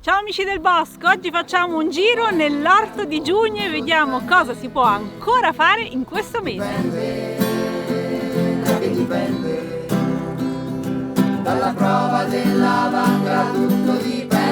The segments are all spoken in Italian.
Ciao amici del bosco, oggi facciamo un giro nell'orto di giugno e vediamo cosa si può ancora fare in questo mese. Dipende dalla prova della vacca, tutto dipende.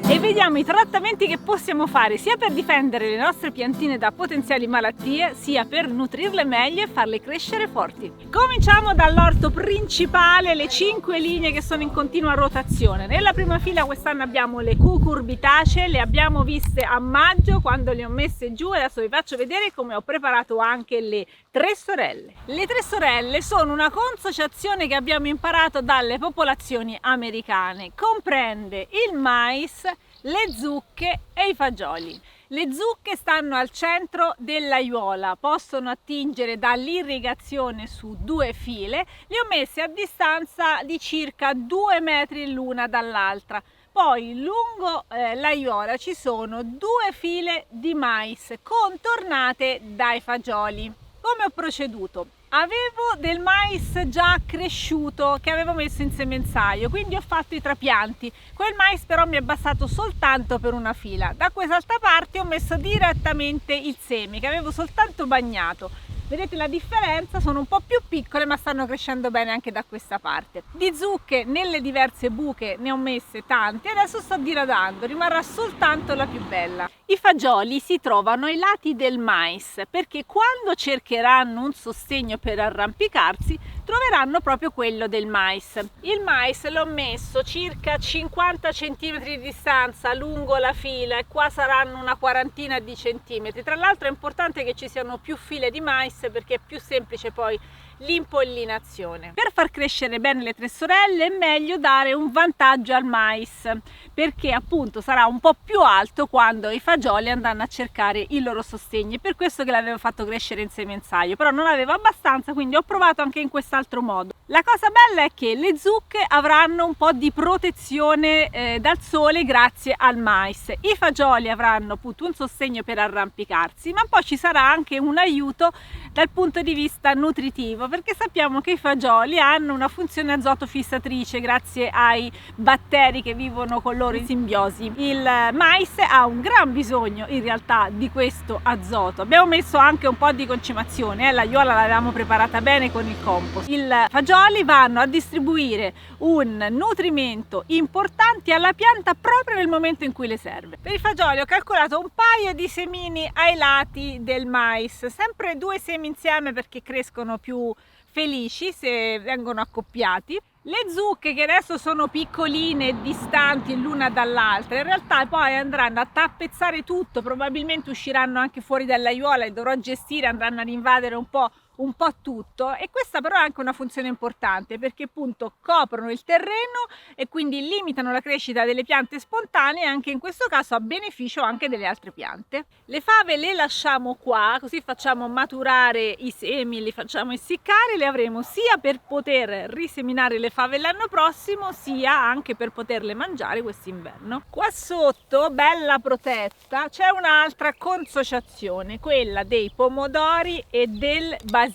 E vediamo i trattamenti che possiamo fare sia per difendere le nostre piantine da potenziali malattie, sia per nutrirle meglio e farle crescere forti. Cominciamo dall'orto principale, le 5 linee che sono in continua rotazione. Nella prima fila quest'anno abbiamo le cucurbitacee, le abbiamo viste a maggio quando le ho messe giù e adesso vi faccio vedere come ho preparato anche le tre sorelle. Le tre sorelle sono una consociazione che abbiamo imparato dalle popolazioni americane, comprende il mais, le zucche e i fagioli. Le zucche stanno al centro dell'aiuola, possono attingere dall'irrigazione su 2 file, le ho messe a distanza di circa 2 metri l'una dall'altra. Poi lungo l'aiuola ci sono 2 file di mais contornate dai fagioli. Come ho proceduto? Avevo del mais già cresciuto che avevo messo in semenzaio, quindi ho fatto i trapianti. Quel mais però mi è bastato soltanto per una fila. Da quest'altra parte ho messo direttamente il seme che avevo soltanto bagnato. Vedete la differenza? Sono un po' più piccole ma stanno crescendo bene anche da questa parte. Di zucche nelle diverse buche ne ho messe tante, adesso sto diradando, rimarrà soltanto la più bella. I fagioli si trovano ai lati del mais perché quando cercheranno un sostegno per arrampicarsi troveranno proprio quello del mais. Il mais l'ho messo circa 50 cm di distanza lungo la fila e qua saranno una quarantina di centimetri. Tra l'altro è importante che ci siano più file di mais perché è più semplice poi l'impollinazione. Per far crescere bene le tre sorelle è meglio dare un vantaggio al mais perché appunto sarà un po' più alto quando i fagioli andranno a cercare il loro sostegno. È per questo che l'avevo fatto crescere in semenzaio, però non avevo abbastanza, quindi ho provato anche in quest'altro modo. La cosa bella è che le zucche avranno un po' di protezione dal sole grazie al mais. I fagioli avranno appunto un sostegno per arrampicarsi, ma poi ci sarà anche un aiuto dal punto di vista nutritivo, perché sappiamo che i fagioli hanno una funzione azotofissatrice grazie ai batteri che vivono con loro in simbiosi. Il mais ha un gran bisogno in realtà di questo azoto. Abbiamo messo anche un po' di concimazione, l'aiuola l'avevamo preparata bene con il compost. I fagioli vanno a distribuire un nutrimento importante alla pianta proprio nel momento in cui le serve. Per i fagioli ho calcolato un paio di semini ai lati del mais, sempre 2 semi insieme perché crescono più felici se vengono accoppiati. Le zucche che adesso sono piccoline e distanti l'una dall'altra in realtà poi andranno a tappezzare tutto, probabilmente usciranno anche fuori dall'aiuola e dovrò gestire, andranno ad invadere un po' tutto, e questa però è anche una funzione importante perché appunto coprono il terreno e quindi limitano la crescita delle piante spontanee, anche in questo caso a beneficio anche delle altre piante. Le fave le lasciamo qua, così facciamo maturare i semi, li facciamo essiccare, le avremo sia per poter riseminare le fave l'anno prossimo sia anche per poterle mangiare quest'inverno. Qua sotto, bella protetta, c'è un'altra consociazione, quella dei pomodori e del basilico.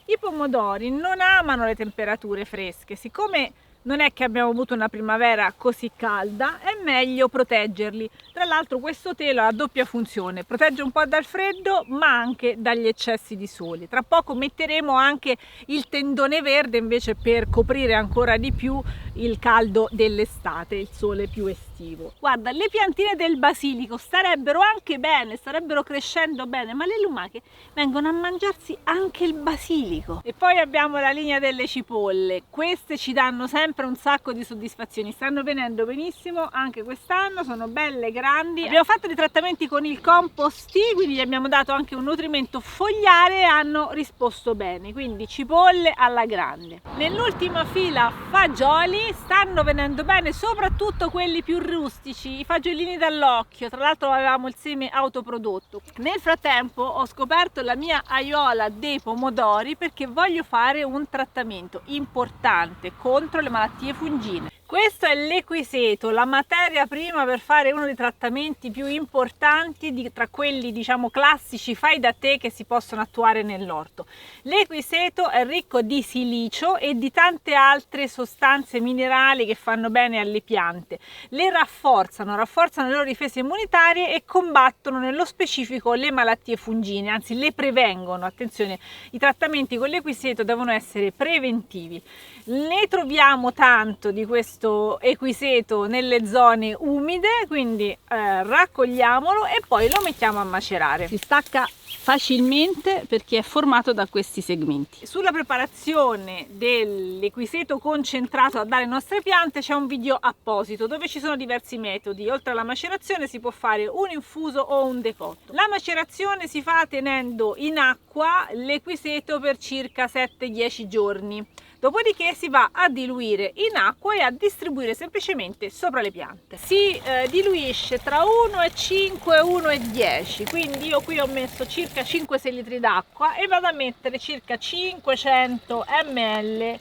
I pomodori non amano le temperature fresche, siccome non è che abbiamo avuto una primavera così calda, è meglio proteggerli. Tra l'altro questo telo ha doppia funzione, protegge un po' dal freddo ma anche dagli eccessi di sole. Tra poco metteremo anche il tendone verde invece per coprire ancora di più il caldo dell'estate, il sole più estivo. Guarda, le piantine del basilico starebbero anche bene, starebbero crescendo bene, ma le lumache vengono a mangiarsi anche il basilico. E poi abbiamo la linea delle cipolle, queste ci danno sempre un sacco di soddisfazioni, stanno venendo benissimo anche quest'anno, sono belle grandi. Abbiamo fatto dei trattamenti con il compost, quindi gli abbiamo dato anche un nutrimento fogliare e hanno risposto bene, quindi cipolle alla grande. Nell'ultima fila fagioli, stanno venendo bene soprattutto quelli più rustici, i fagiolini dall'occhio, tra l'altro avevamo il seme autoprodotto. Nel frattempo ho scoperto la mia aiuola dei pomodori perché voglio fare un trattamento importante contro le malattie fungine. Questo è l'equiseto, la materia prima per fare uno dei trattamenti più importanti tra quelli diciamo classici fai da te che si possono attuare nell'orto. L'equiseto è ricco di silicio e di tante altre sostanze minerali che fanno bene alle piante, le rafforzano le loro difese immunitarie e combattono nello specifico le malattie fungine, anzi le prevengono. Attenzione, i trattamenti con l'equiseto devono essere preventivi. Ne troviamo tanto di questo equiseto nelle zone umide, quindi raccogliamolo e poi lo mettiamo a macerare. Si stacca facilmente perché è formato da questi segmenti. Sulla preparazione dell'equiseto concentrato da dare alle nostre piante c'è un video apposito dove ci sono diversi metodi. Oltre alla macerazione si può fare un infuso o un decotto. La macerazione si fa tenendo in acqua l'equiseto per circa 7-10 giorni. Dopodiché si va a diluire in acqua e a distribuire semplicemente sopra le piante. Si diluisce tra 1,5 e 1,10, quindi io qui ho messo circa 5-6 litri d'acqua e vado a mettere circa 500 ml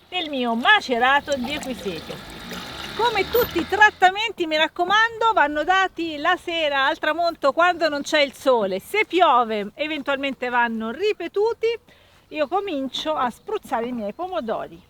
del mio macerato di equiseto. Come tutti i trattamenti, mi raccomando, vanno dati la sera al tramonto quando non c'è il sole. Se piove eventualmente vanno ripetuti. Io comincio a spruzzare i miei pomodori.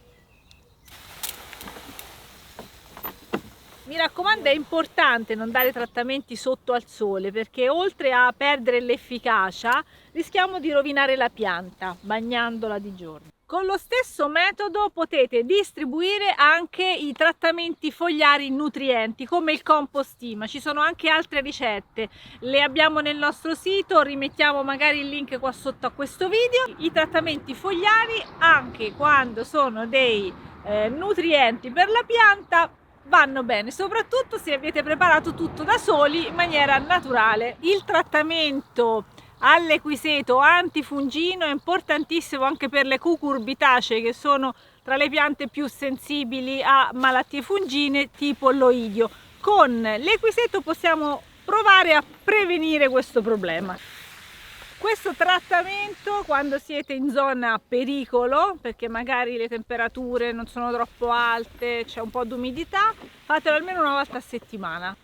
Mi raccomando, è importante non dare trattamenti sotto al sole perché oltre a perdere l'efficacia rischiamo di rovinare la pianta bagnandola di giorno. Con lo stesso metodo potete distribuire anche i trattamenti fogliari nutrienti come il compostima. Ci sono anche altre ricette, le abbiamo nel nostro sito, rimettiamo magari il link qua sotto a questo video. I trattamenti fogliari, anche quando sono dei nutrienti per la pianta, vanno bene, soprattutto se avete preparato tutto da soli in maniera naturale. Il trattamento all'equiseto antifungino è importantissimo anche per le cucurbitacee, che sono tra le piante più sensibili a malattie fungine tipo l'oidio. Con l'equiseto possiamo provare a prevenire questo problema. Questo trattamento, quando siete in zona pericolo, perché magari le temperature non sono troppo alte, c'è un po' di umidità, fatelo almeno una volta a settimana.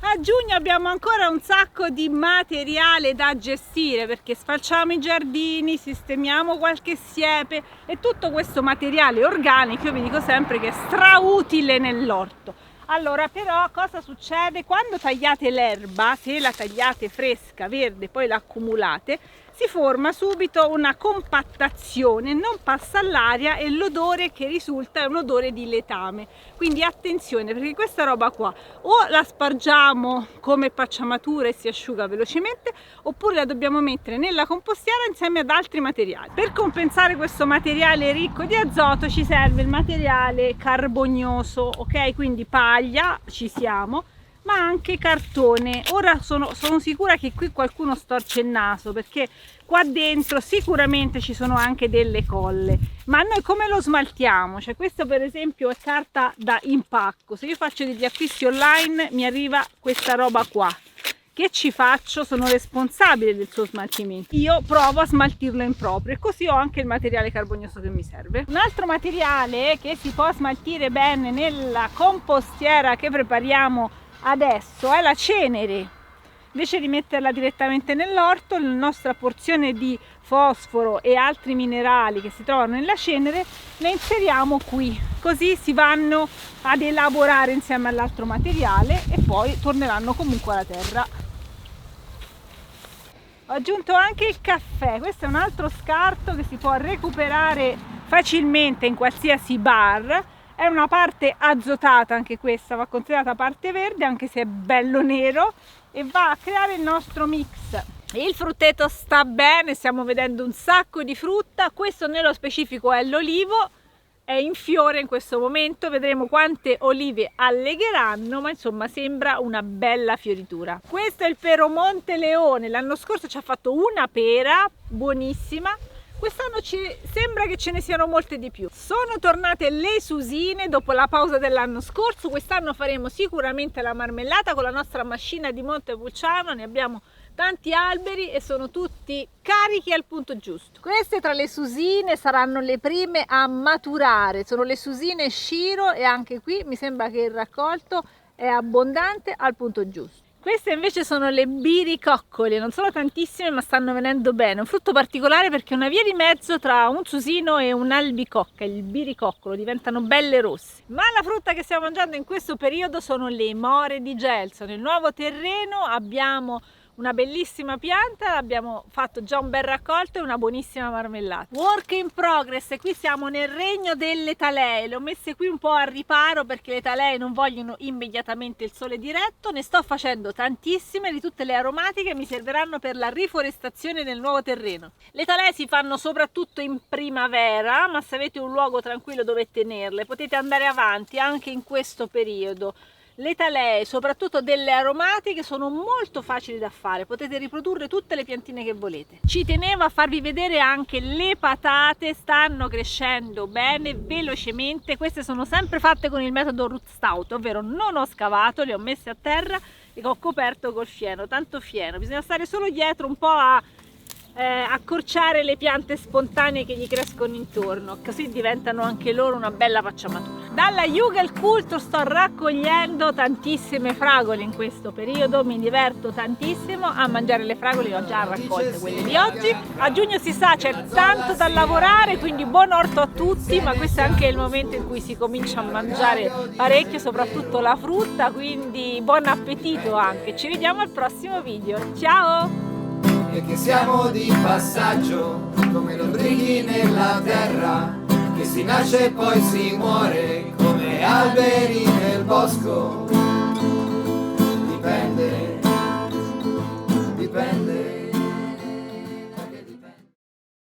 A giugno abbiamo ancora un sacco di materiale da gestire perché sfalciamo i giardini, sistemiamo qualche siepe e tutto questo materiale organico io vi dico sempre che è strautile nell'orto. Allora però cosa succede? Quando tagliate l'erba, se la tagliate fresca, verde, poi la accumulate, si forma subito una compattazione, non passa all'aria e l'odore che risulta è un odore di letame. Quindi attenzione, perché questa roba qua o la spargiamo come pacciamatura e si asciuga velocemente, oppure la dobbiamo mettere nella compostiera insieme ad altri materiali. Per compensare questo materiale ricco di azoto ci serve il materiale carbognoso, ok? Quindi paglia, ci siamo, ma anche cartone. Ora sono sicura che qui qualcuno storce il naso perché qua dentro sicuramente ci sono anche delle colle, ma noi come lo smaltiamo? Cioè questo per esempio è carta da impacco, se io faccio degli acquisti online mi arriva questa roba qua. Che ci faccio? Sono responsabile del suo smaltimento, io provo a smaltirlo in proprio e così ho anche il materiale carbonioso che mi serve. Un altro materiale che si può smaltire bene nella compostiera che prepariamo adesso è la cenere. Invece di metterla direttamente nell'orto, la nostra porzione di fosforo e altri minerali che si trovano nella cenere le inseriamo qui, così si vanno ad elaborare insieme all'altro materiale e poi torneranno comunque alla terra. Ho aggiunto anche il caffè, questo è un altro scarto che si può recuperare facilmente in qualsiasi bar. È una parte azotata, anche questa va considerata parte verde anche se è bello nero, e va a creare il nostro mix. Il frutteto sta bene, stiamo vedendo un sacco di frutta, questo nello specifico è l'olivo, è in fiore in questo momento, vedremo quante olive allegheranno, ma insomma sembra una bella fioritura. Questo è il pero Monteleone, l'anno scorso ci ha fatto una pera buonissima. Quest'anno sembra che ce ne siano molte di più. Sono tornate le susine dopo la pausa dell'anno scorso. Quest'anno faremo sicuramente la marmellata con la nostra mascina di Montepulciano. Ne abbiamo tanti alberi e sono tutti carichi al punto giusto. Queste tra le susine saranno le prime a maturare, sono le susine Shiro e anche qui mi sembra che il raccolto è abbondante al punto giusto. Queste invece sono le biricoccole, non sono tantissime ma stanno venendo bene, un frutto particolare perché è una via di mezzo tra un susino e un'albicocca, il biricoccolo, diventano belle rosse. Ma la frutta che stiamo mangiando in questo periodo sono le more di Gelso. Nel nuovo terreno abbiamo una bellissima pianta, abbiamo fatto già un bel raccolto e una buonissima marmellata. Work in progress, e qui siamo nel regno delle talee. Le ho messe qui un po' a riparo perché le talee non vogliono immediatamente il sole diretto. Ne sto facendo tantissime di tutte le aromatiche, mi serviranno per la riforestazione del nuovo terreno. Le talee si fanno soprattutto in primavera, ma se avete un luogo tranquillo dove tenerle potete andare avanti anche in questo periodo. Le talee, soprattutto delle aromatiche, sono molto facili da fare, potete riprodurre tutte le piantine che volete. Ci tenevo a farvi vedere anche le patate, stanno crescendo bene, velocemente. Queste sono sempre fatte con il metodo root stout, ovvero non ho scavato, le ho messe a terra e ho coperto col fieno, tanto fieno. Bisogna stare solo dietro un po' a accorciare le piante spontanee che gli crescono intorno, così diventano anche loro una bella pacciamatura. Dalla Jugendkultur sto raccogliendo tantissime fragole in questo periodo, mi diverto tantissimo a mangiare le fragole, ho già raccolte quelle di oggi. A giugno si sa c'è tanto da lavorare, quindi buon orto a tutti, ma questo è anche il momento in cui si comincia a mangiare parecchio, soprattutto la frutta, quindi buon appetito anche. Ci vediamo al prossimo video, ciao! E che siamo di passaggio come lombrichi nella terra, che si nasce e poi si muore come alberi nel bosco.